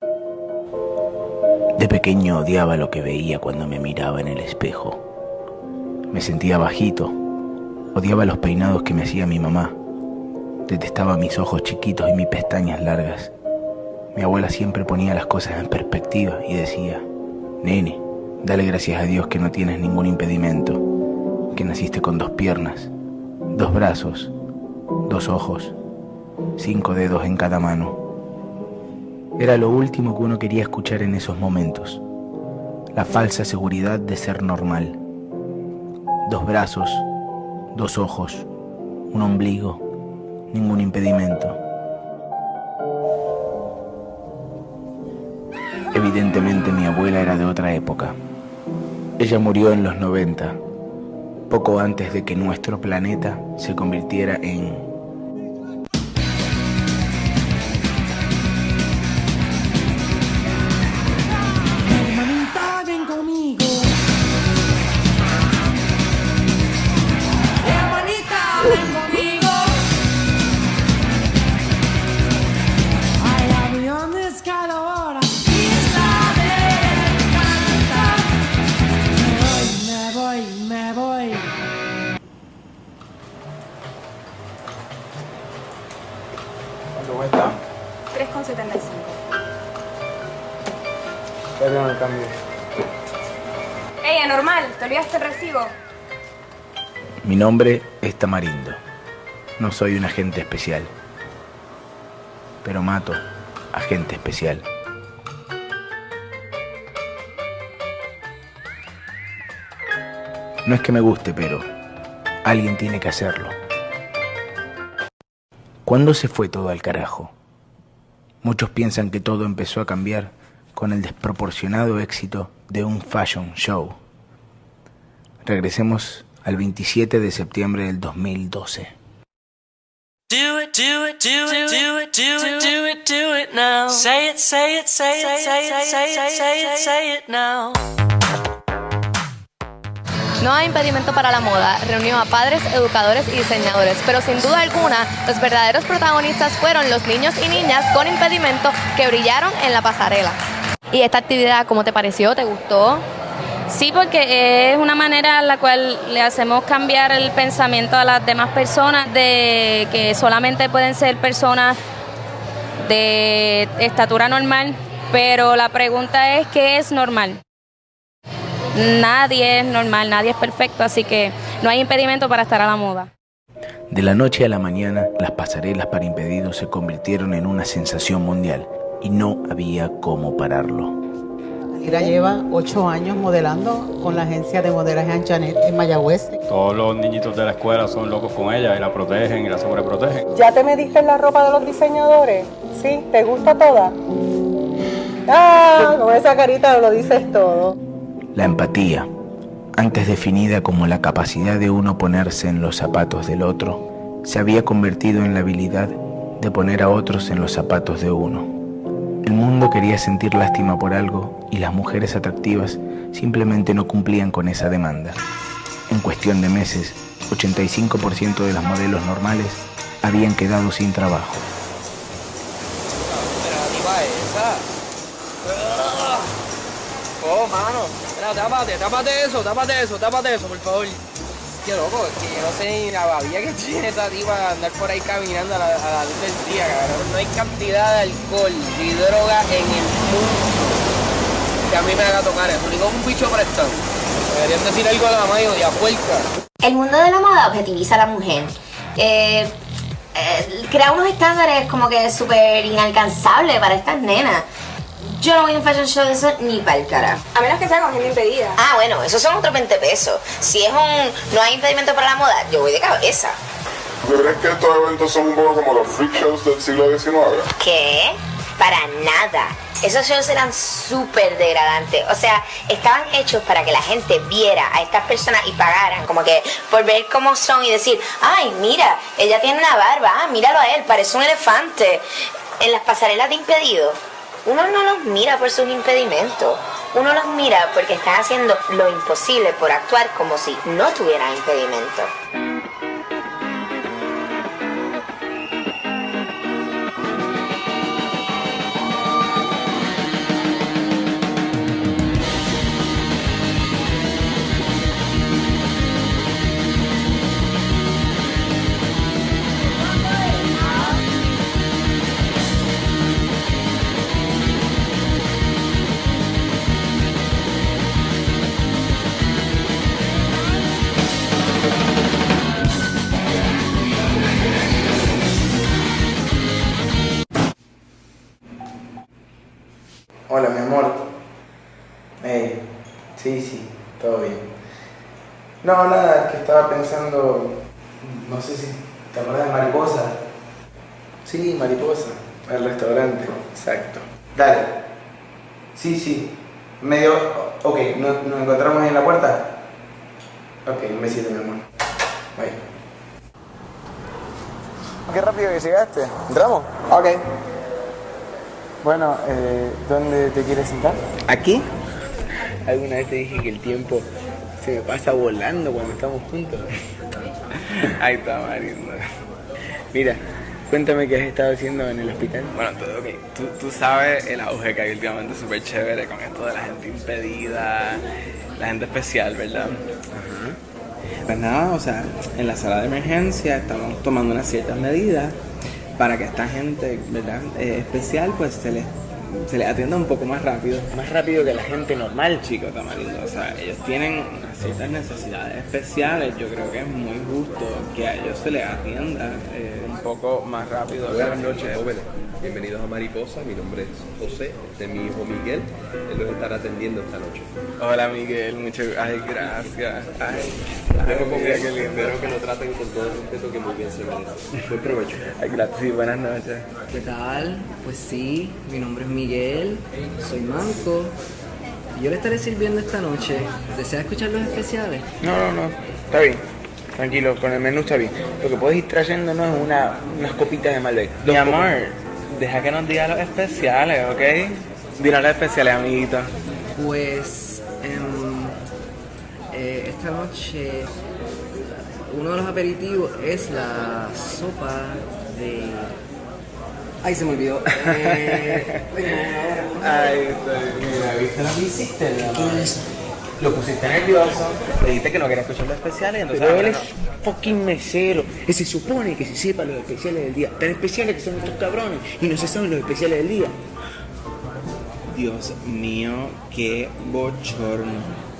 De pequeño odiaba lo que veía cuando me miraba en el espejo. Me sentía bajito, odiaba los peinados que me hacía mi mamá, detestaba mis ojos chiquitos y mis pestañas largas. Mi abuela siempre ponía las cosas en perspectiva y decía: nene, dale gracias a Dios que no tienes ningún impedimento, que naciste con 2 piernas, 2 brazos, 2 ojos, 5 dedos en cada mano. Era lo último que uno quería escuchar en esos momentos. La falsa seguridad de ser normal. 2 brazos, 2 ojos, un ombligo, ningún impedimento. Evidentemente mi abuela era de otra época. Ella murió en los 90, poco antes de que nuestro planeta se convirtiera en... ¿Cuánto cuesta? 3,75. Perdón, el cambio. Ey, anormal, te olvidaste el recibo. Mi nombre es Tamarindo. No soy un agente especial, pero mato a gente especial. No es que me guste, pero alguien tiene que hacerlo. ¿Cuándo se fue todo al carajo? Muchos piensan que todo empezó a cambiar con el desproporcionado éxito de un fashion show. Regresemos al 27 de septiembre del 2012. Do it, do it, do it, do it, do it, do it, do it now. Say it, say it, say it, say it, say it, say it, say it now. No hay impedimento para la moda reunió a padres, educadores y diseñadores, pero sin duda alguna, los verdaderos protagonistas fueron los niños y niñas con impedimento que brillaron en la pasarela. ¿Y esta actividad cómo te pareció? ¿Te gustó? Sí, porque es una manera en la cual le hacemos cambiar el pensamiento a las demás personas de que solamente pueden ser personas de estatura normal, pero la pregunta es, ¿qué es normal? Nadie es normal, nadie es perfecto, así que no hay impedimento para estar a la moda. De la noche a la mañana, las pasarelas para impedidos se convirtieron en una sensación mundial y no había cómo pararlo. Ira lleva 8 años modelando con la agencia de modelaje Anchanet en Mayagüez. Todos los niñitos de la escuela son locos con ella y la protegen y la sobreprotegen. ¿Ya te mediste la ropa de los diseñadores? ¿Sí? ¿Te gusta toda? ¡Ah! Con esa carita lo dices todo. La empatía, antes definida como la capacidad de uno ponerse en los zapatos del otro, se había convertido en la habilidad de poner a otros en los zapatos de uno. El mundo quería sentir lástima por algo y las mujeres atractivas simplemente no cumplían con esa demanda. En cuestión de meses, 85% de las modelos normales habían quedado sin trabajo. Oh, mano. Mira, tápate eso, por favor. Qué loco, es que yo no sé ni la babilla que tiene esa tipa de andar por ahí caminando a la luz del día, cabrón. No hay cantidad de alcohol y droga en el mundo que a mí me haga tocar eso. Ni con un bicho prestado. Deberían decir algo a la mayo y a puerca. El mundo de la moda objetiviza a la mujer. Crea unos estándares como que súper inalcanzables para estas nenas. Yo no voy a un fashion show de eso ni para el carajo. A menos que sea con gente impedida. Ah, bueno, esos son otros 20 pesos. Si es no hay impedimento para la moda, yo voy de cabeza. ¿Tú crees que estos eventos son un poco como los freak shows del siglo XIX? ¿Qué? Para nada. Esos shows eran súper degradantes. O sea, estaban hechos para que la gente viera a estas personas y pagaran, como que por ver cómo son y decir, ay, mira, ella tiene una barba, míralo a él, parece un elefante. En las pasarelas de impedidos, uno no los mira por sus impedimentos. Uno los mira porque están haciendo lo imposible por actuar como si no tuvieran impedimento. Hola, mi amor. Hey, sí, todo bien. No, nada, que estaba pensando, no sé si te acuerdas de Mariposa. Sí, Mariposa, el restaurante, exacto. Dale. Sí, medio... Ok, ¿nos encontramos en la puerta? Ok, un besito, mi amor. Bye. Qué rápido que llegaste. ¿Entramos? Ok. Bueno, ¿dónde te quieres sentar? ¿Aquí? Alguna vez te dije que el tiempo se me pasa volando cuando estamos juntos. Ahí está, Marindo. Mira, cuéntame qué has estado haciendo en el hospital. Bueno, todo ok. Tú sabes el auge que hay últimamente súper chévere con esto de la gente impedida, la gente especial, ¿verdad? Ajá. Pues nada, o sea, en la sala de emergencia estamos tomando unas ciertas medidas para que esta gente, ¿verdad? Especial, pues se les atienda un poco más rápido que la gente normal, chico, Tamarindo. O sea, ellos tienen ciertas necesidades especiales. Yo creo que es muy justo que a ellos se les atienda un poco más rápido. Buenas noches, jóvenes. Bienvenidos a Mariposa. Mi nombre es José. Este es mi hijo Miguel. Él los estará atendiendo esta noche. Hola, Miguel. Ay, gracias. Espero que lo traten con todo el respeto que muy bien se merece. Buen provecho. Ay, gracias. Sí, buenas noches. ¿Qué tal? Pues sí, mi nombre es Miguel, soy manco y yo le estaré sirviendo esta noche. ¿Desea escuchar los especiales? No, está bien. Tranquilo, con el menú está bien. Lo que puedes ir trayéndonos es unas copitas de Malbec. Mi amor, deja que nos diga los especiales, ¿ok? Dinos los especiales, amiguito. Pues, esta noche uno de los aperitivos es la sopa de... Ay, se me olvidó. Ay, mira, ¿viste lo que hiciste? Lo pusiste nervioso, le dijiste que no quería escuchar los especiales, entonces... Pero él es fucking mesero. Y se supone que se sepa los especiales del día. Tan especiales que son estos cabrones y no se saben los especiales del día. Dios mío, qué bochorno.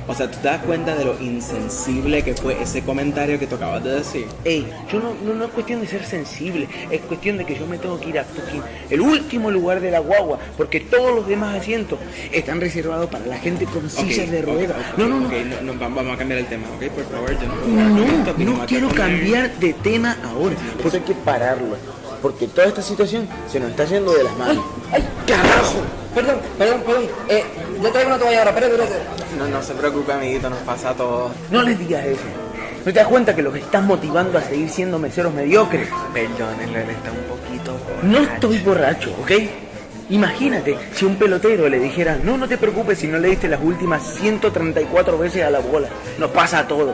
O sea, ¿tú te das cuenta de lo insensible que fue ese comentario que tú acabas de decir? Ey, no es cuestión de ser sensible, es cuestión de que yo me tengo que ir a fucking el último lugar de la guagua, porque todos los demás asientos están reservados para la gente con sillas de ruedas. No, vamos a cambiar el tema, ¿ok? Por favor, yo no quiero cambiar de tema ahora, porque hay que pararlo, porque toda esta situación se nos está yendo de las manos. ¡Ay, carajo! Perdón. Yo traigo una toalla ahora, espérate. No se preocupe, amiguito, nos pasa a todos. No les digas eso. ¿No te das cuenta que los estás motivando a seguir siendo meseros mediocres? Perdónenlo, él está un poquito borracho. No estoy borracho, ¿ok? Imagínate si un pelotero le dijera, no te preocupes si no le diste las últimas 134 veces a la bola. Nos pasa a todos.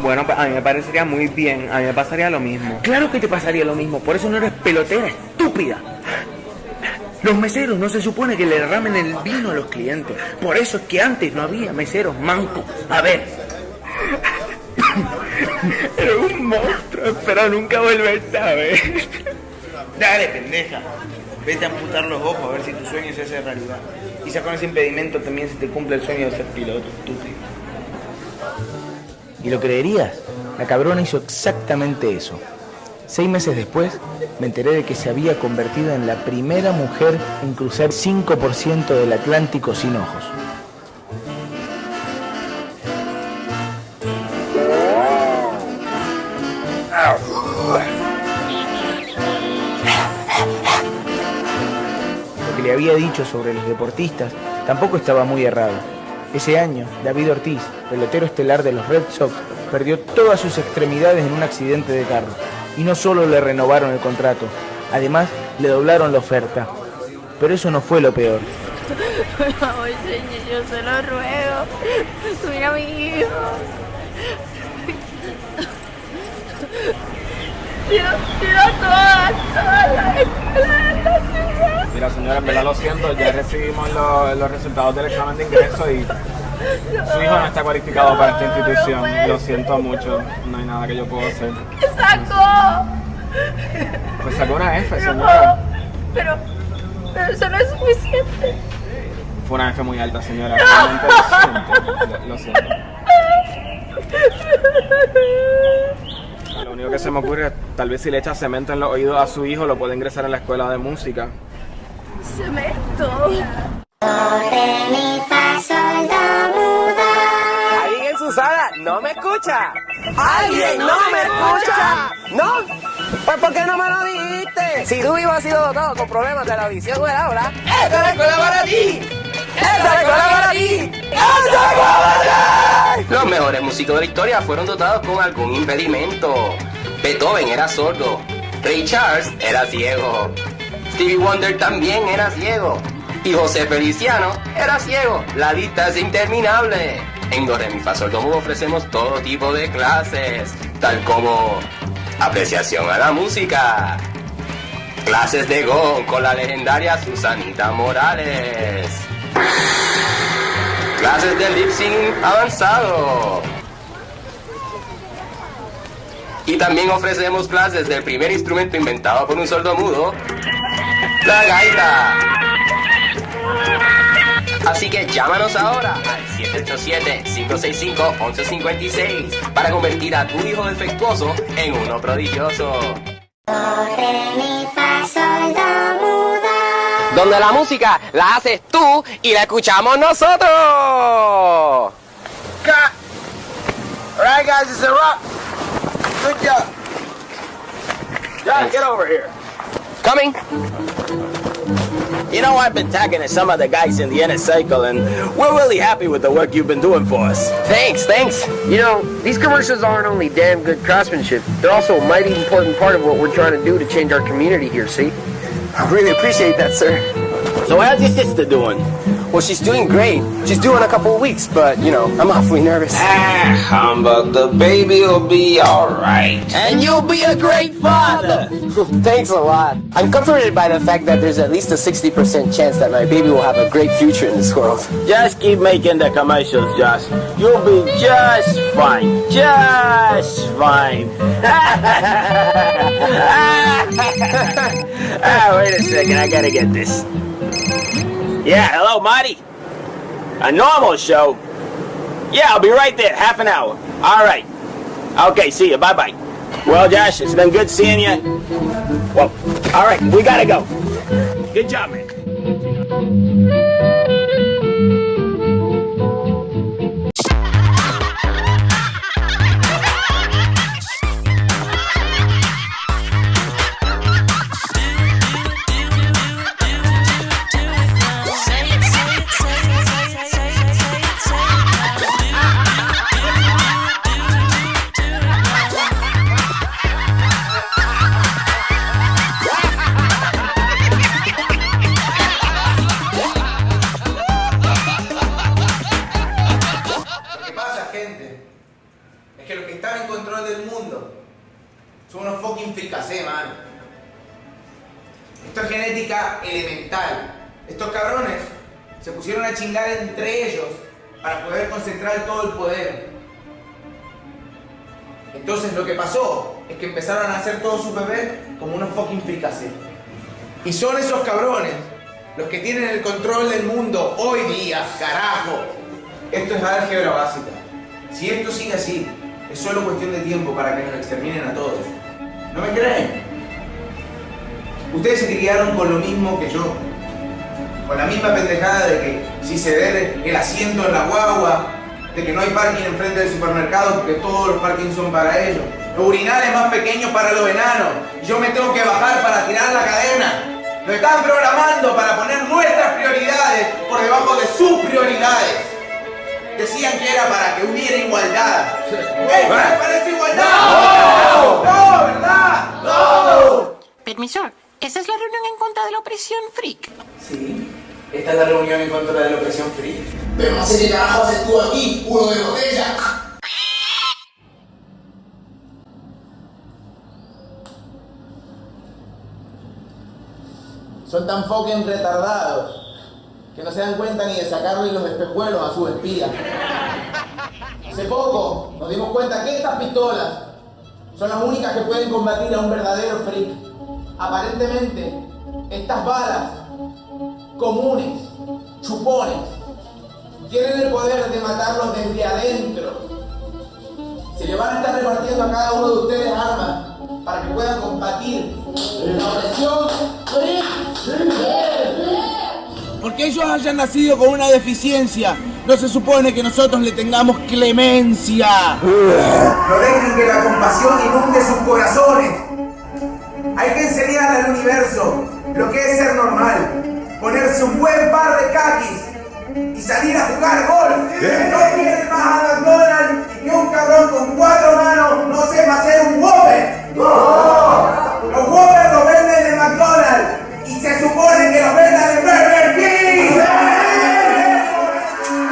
Bueno, a mí me parecería muy bien, a mí me pasaría lo mismo. Claro que te pasaría lo mismo, por eso no eres pelotera, estúpida. Los meseros no se supone que le derramen el vino a los clientes. Por eso es que antes no había meseros mancos. A ver. Era un monstruo, espero nunca volver a ver. Dale, pendeja. Vete a amputar los ojos a ver si tu sueño se hace realidad. Quizá con ese impedimento también se te cumple el sueño de ser piloto, estúpido. ¿Y lo creerías? La cabrona hizo exactamente eso. 6 meses después, me enteré de que se había convertido en la primera mujer en cruzar 5% del Atlántico sin ojos. Lo que le había dicho sobre los deportistas tampoco estaba muy errado. Ese año, David Ortiz, pelotero estelar de los Red Sox, perdió todas sus extremidades en un accidente de carro. Y no solo le renovaron el contrato, además le doblaron la oferta. Pero eso no fue lo peor. Por favor, señor, yo se lo ruego. Mira a mi hijo. Tira toda la escuela de la ciudad. Mira, señora, en verdad lo siento, ya recibimos los resultados del examen de ingreso y su hijo no está cualificado para esta institución. Lo siento mucho, no hay nada que yo pueda hacer. ¿Qué sacó? Pues sacó una F, señora. Pero eso no es suficiente. Fue una F muy alta, señora. No. Lo siento. Lo único que se me ocurre es tal vez si le echa cemento en los oídos a su hijo lo puede ingresar en la escuela de música. Cemento. ¿Alguien en su sala no me escucha? ¿Alguien no me escucha? ¿No? Pues ¿por qué no me lo dijiste? Si tu hijo ha sido dotado con problemas de la audición o el habla, ¡esta es la escuela para ti! ¡Esta es la escuela para ti! ¡Esta es la escuela para ti! Los mejores músicos de la historia fueron dotados con algún impedimento. Beethoven era sordo. Ray Charles era ciego. Stevie Wonder también era ciego. Y José Feliciano era ciego. La lista es interminable. En Do Re Mi Fa Sol Do Mu ofrecemos todo tipo de clases, tal como apreciación a la música, clases de gong con la legendaria Susanita Morales, clases de lip sync avanzado. Y también ofrecemos clases del primer instrumento inventado por un sordomudo, la gaita. Así que llámanos ahora al 787-565-1156 para convertir a tu hijo defectuoso en uno prodigioso. Donde la música la haces tú y la escuchamos nosotros. Cut. All right, guys, it's a rock. Good job. John, get over here. Coming. You know, I've been talking to some of the guys in the inner cycle, and we're really happy with the work you've been doing for us. Thanks. You know, these commercials aren't only damn good craftsmanship, they're also a mighty important part of what we're trying to do to change our community here, see? I really appreciate that, sir. So how's your sister doing? Well, she's doing great. She's due in a couple of weeks, but, you know, I'm awfully nervous. Humbug, the baby will be alright. And you'll be a great father. Thanks a lot. I'm comforted by the fact that there's at least a 60% chance that my baby will have a great future in this world. Just keep making the commercials, Josh. You'll be just fine. Just fine. Wait a second, I gotta get this. Yeah, hello, Marty. A normal show? Yeah, I'll be right there, half an hour. All right. Okay, see you. Bye-bye. Well, Josh, it's been good seeing you. Well, all right, we gotta go. Good job, man. Son unos fucking fricasé, mano. Esto es genética elemental. Estos cabrones se pusieron a chingar entre ellos para poder concentrar todo el poder. Entonces lo que pasó es que empezaron a hacer todos sus bebés como unos fucking fricasé. Y son esos cabrones los que tienen el control del mundo hoy día, carajo. Esto es álgebra básica. Si esto sigue así, es solo cuestión de tiempo para que nos exterminen a todos. ¿No me creen? Ustedes se criaron con lo mismo que yo. Con la misma pendejada de que si se ve el asiento en la guagua, de que no hay parking enfrente del supermercado porque todos los parkings son para ellos. Los urinales más pequeños para los enanos. Y yo me tengo que bajar para tirar la cadena. Nos están programando para poner nuestras prioridades por debajo de sus prioridades. Decían que era para que hubiera igualdad. ¡Ey, me parece igualdad! ¡No! ¡No, verdad! ¡No! Permisor, ¿esa es la reunión en contra de la opresión freak? Sí, esta es la reunión en contra de la opresión freak. Pero no sé qué carajo haces tú aquí, uno de botella. Son tan fucking retardados que no se dan cuenta ni de sacarle los espejuelos a sus espías. Hace poco nos dimos cuenta que estas pistolas son las únicas que pueden combatir a un verdadero freak. Aparentemente, estas balas comunes, chupones, tienen el poder de matarlos desde adentro. Se le van a estar repartiendo a cada uno de ustedes armas para que puedan combatir la opresión freak. porque ellos hayan nacido con una deficiencia, no se supone que nosotros le tengamos clemencia. No dejen que la compasión inunde sus corazones. Hay que enseñarle al universo lo que es ser normal. Ponerse un buen par de kakis y salir a jugar golf. No viene más a McDonald's y que un cabrón con 4 manos no sepa hacer un Whopper. Los Whoppers los venden en McDonald's y se supone que los vendan en Burger King.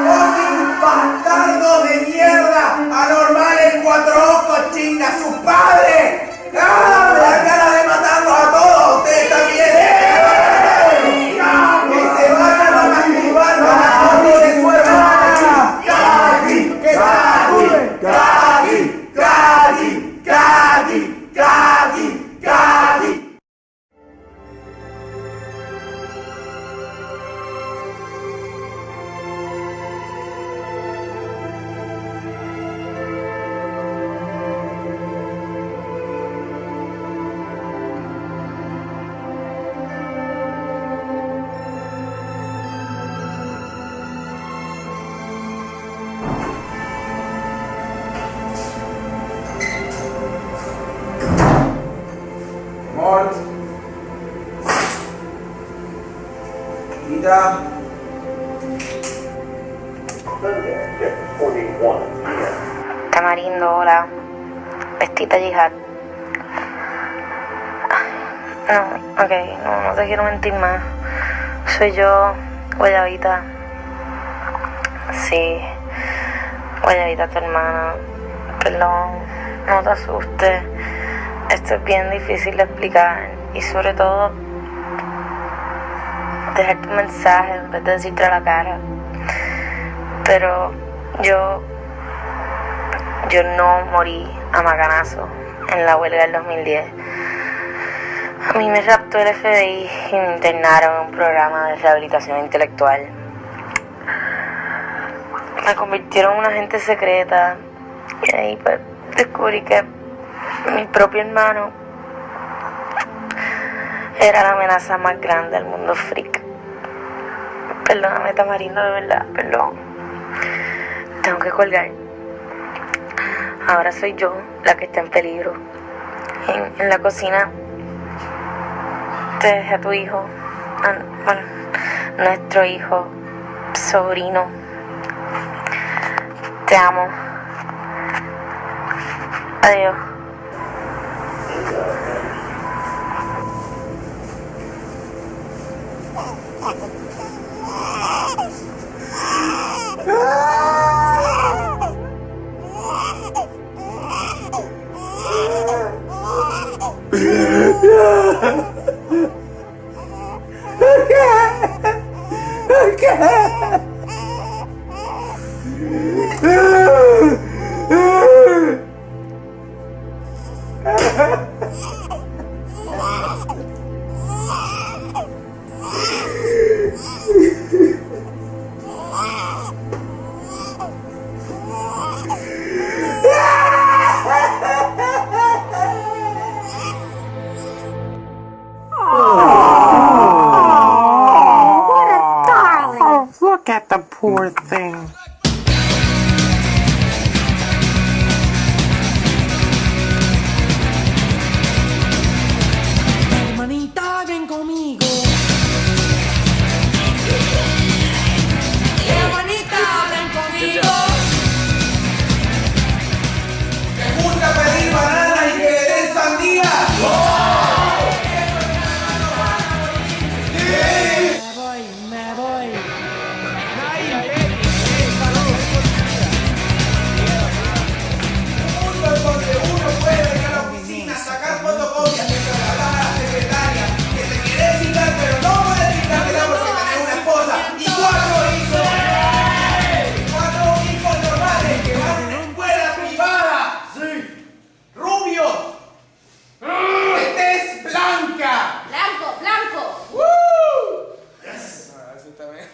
¡Fucking bastardo de mierda! ¡Anormales 4 ojos, chinga sus padres! ¡Ah! ¡Me da ganas de matarlos a todos! ¡Ustedes también! ¡Que se vayan a masturbar con la foto de su hermana! ¡Cagui! ¡Que se masturben! ¡Cagui! ¡Cagui! ¡Cagui! ¡Cagui! ¡Cagui! Mort. Ida. Tamarindo, hola. Vestita Yihad. No, ok, no te quiero mentir más. Soy yo, Guayabita. Sí, Guayabita, tu hermana. Perdón, no te asustes. Esto es bien difícil de explicar y sobre todo dejar tu mensaje en vez de decirte a la cara. Pero yo no morí a macanazo en la huelga del 2010. A mí me raptó el FBI y me internaron en un programa de rehabilitación intelectual. Me convirtieron en una agente secreta y ahí pues descubrí que mi propio hermano era la amenaza más grande del mundo freak. Perdóname, Tamarindo, de verdad, perdón. Tengo que colgar. Ahora soy yo la que está en peligro. En la cocina te dejé a tu hijo, bueno, nuestro hijo, sobrino. Te amo. Adiós. Look at the poor thing. Hermanita, ven conmigo. Hermanita, ven conmigo. ¿Te gusta pedir banana y que le den sandía? Me voy. Donde uno puede ir a la oficina, sacar fotocopias mientras le hablas a la secretaria, que te quiere citar pero no puedes citártela porque tenés una esposa y 4 hijos. 4 hijos normales que van a una escuela privada. Sí. Rubios. Estés blanca. Blanco. Yes. Eso está bien.